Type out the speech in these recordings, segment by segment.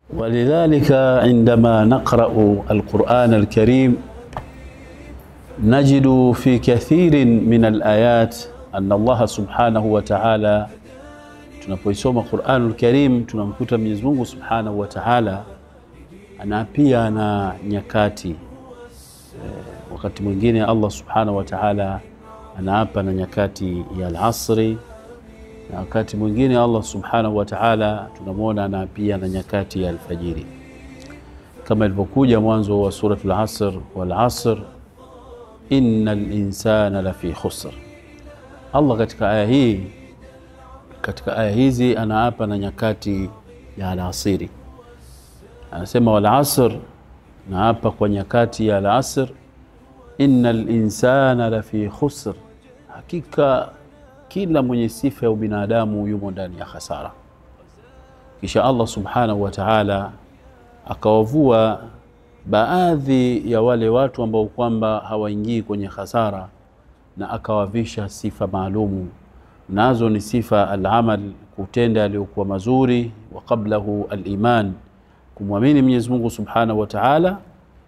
ولذلك عندما نقرأ القرآن الكريم نجد في كثير من الآيات أن الله سبحانه وتعالى tunapoisoma Qur'anul Karim tunamkuta Mwenyezi Mungu Subhanahu wa Ta'ala anapia na nyakati. Wakati mwingine Allah Subhanahu wa Ta'ala anaapa na nyakati ya al-asri, na wakati mwingine Allah Subhanahu wa Ta'ala tunamuona anapia na nyakati ya alfajiri, kama ilivyokuja mwanzo wa suratul Asr, wal asr innal insana lafi khusr. Allah katika aya hizi anaapa na nyakati ya al-asiri. Anasema wal asr, naapa kwa nyakati ya al-asr, innal insana lafi khusr, hakika kila mwenye sifa ya ubinadamu yumo ndani ya hasara. Kisha Allah Subhanahu wa Ta'ala akawavua baadhi ya wale watu ambao kwamba hawaingii kwenye hasara, na akawavisha sifa maalumu, nazo ni sifa al-amal, kutenda aliyokuwa mazuri, wa qablahu al-iman, kumwamini Mwenyezi Mungu Subhanahu wa Ta'ala,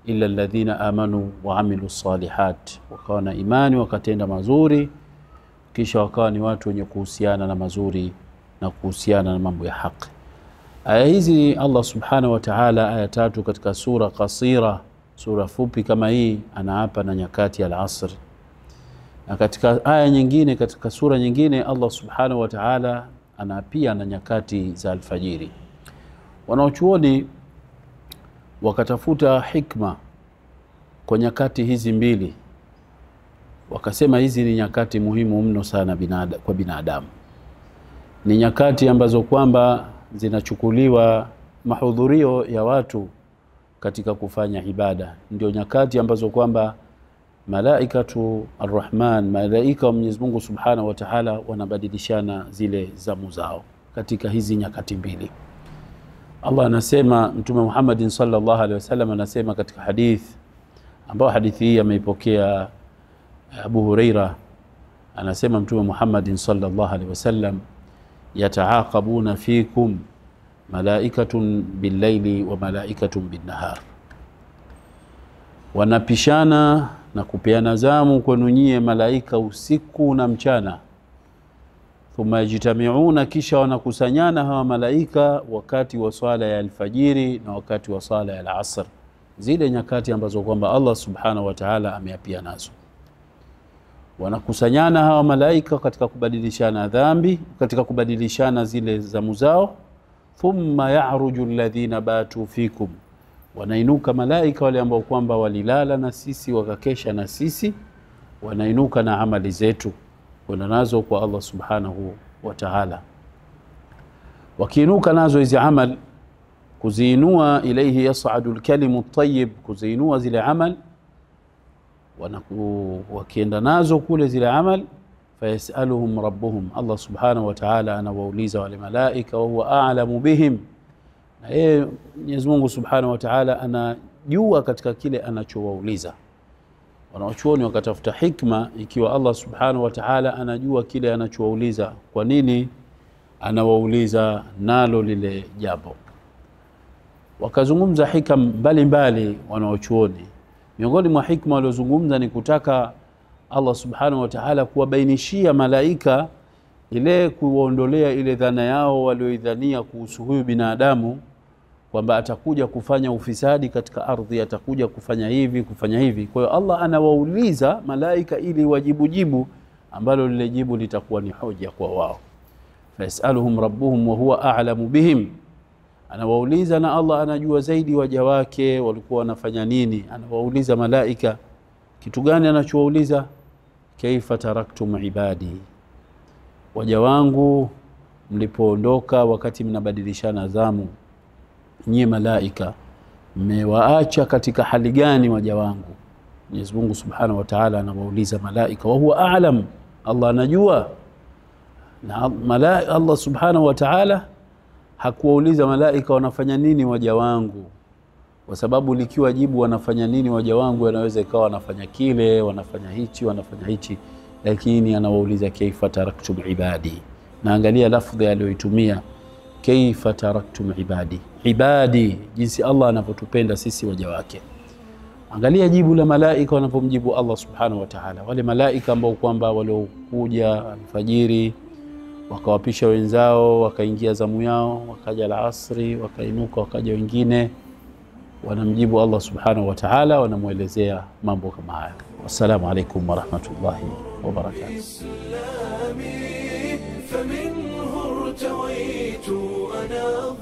illa alladhina amanu wa amilu salihat, wakawa na imani wakatenda mazuri, kisha wakawa ni watu wenye kuhusiana na mazuri na kuhusiana na mambo ya haki. Aya hizi Allah Subhanahu wa Ta'ala, aya 3 katika sura qasira, sura fupi kama hii, anaapa na nyakati ya al-asr. Na katika aya nyingine, katika sura nyingine, Allah Subhanahu wa Ta'ala anaapia na nyakati za alfajiri. Wanaochuoni wakatafuta hikma kwa nyakati hizi mbili, wakasema hizi ni nyakati muhimu mno sana kwa binadamu. Ni nyakati ambazo kwamba zinachukuliwa mahudhurio ya watu katika kufanya ibada. Ndio nyakati ambazo kwamba malaikatu arrahman, malaika wa Mwenyezi Mungu Subhanahu wa Ta'ala, wanabadilishana zile zamu zao katika hizi nyakati mbili. Allah anasema, Mtume Muhammad sallallahu alaihi wasallam anasema katika hadith, ambao hadithi hii ameipokea Abu Huraira, anasema Mtume Muhammad sallallahu alaihi wasallam, yataaqabuna fikum malaikatun bil-laili wa malaikatun bin-nahar, wanapishana na kupeana zamu kwenu nyie malaika usiku na mchana. Thumma yajtami'una, kisha wanakusanyana hawa malaika wakati wa swala ya alfajiri na wakati wa swala ya al-asr, zile nyakati ambazo kwamba Allah Subhanahu wa Ta'ala ameapia nazo. Wanakusanyana hawa malaika katika kubadilishana dhambi, katika kubadilishana zile zamu zao. Thumma ya'ruju alladhina batu fikum, wanainuka malaika wale ambao kwamba walilala na sisi wakakesha na sisi, wanainuka na amali zetu kwenda nazo kwa Allah Subhanahu wa Ta'ala. Wakiinuka nazo hizi amal, kuziinua, ilayhi yas'adu al-kalimu at-tayyib, kuziinua zile amal, wakienda nazo kule zile amal, fayasaluhum rabbuhum, Allah Subhanahu wa Ta'ala anawauliza wale malaika, wa huwa a'lamu bihim, na yeye Mwenyezi Mungu Subhanahu wa Ta'ala anajua katika kile anachowauliza. Wanaochuoni wakatafuta hikma, ikiwa Allah Subhanahu wa Ta'ala anajua kile anachowauliza, kwa nini anawauliza nalo lile jambo? Wakazungumza hikam mbalimbali wanaochuoni. Miongoni mwa hikma waliozungumza ni kutaka Allah Subhanahu wa Ta'ala kuwabainishia malaika ile, kuondolea ile dhana yao walioidhania kuhusu huyu binadamu kwamba atakuja kufanya ufisadi katika ardhi, atakuja kufanya hivi, kufanya hivi. Kwa hiyo Allah anawauliza malaika ili wajibu ambalo lile jibu litakuwa ni hoja kwa wao. Fayasaluhum rabbuhum wa huwa a'lamu bihim, anawauliza na Allah anajua zaidi waja wake walikuwa wanafanya nini. Anawauliza malaika kitu gani? Anachowauliza, kaifa taraktum ibadi, waja wangu mlipoondoka wakati mnabadilishana zamu, nyie malaika mmewaacha katika hali gani waja wangu? Mwenyezi Mungu Subhanahu wa Ta'ala anawauliza malaika, wa huwa a'lam, Allah anajua. Na Allah Subhanahu wa Ta'ala hakuwauliza malaika wanafanya nini waja wangu, kwa sababu likiwa jibu wanafanya nini waja wangu, yanaweza ikawa wanafanya kile, wanafanya hichi, wanafanya hichi, lakini anawauliza kaifa taraktum ibadi. Na angalia lafdhi aliyoitumia, kaifa taraktum ibadi. Ibadi, jinsi Allah anavyotupenda sisi waja wake. Angalia jibu la malaika wanapomjibu Allah subhanahu wa ta'ala. Wale malaika ambao kwamba waliokuja alfajiri wakawapisha wenzao, wakaingia zamu yao, wakaja alasri, wakainuka, wakaja wengine, wanamjibu Allah subhanahu wa ta'ala, wanamuelezea mambo kama haya. Wassalamu alaykum wa rahmatullahi wa barakatuh. فمنه ارتويت أنا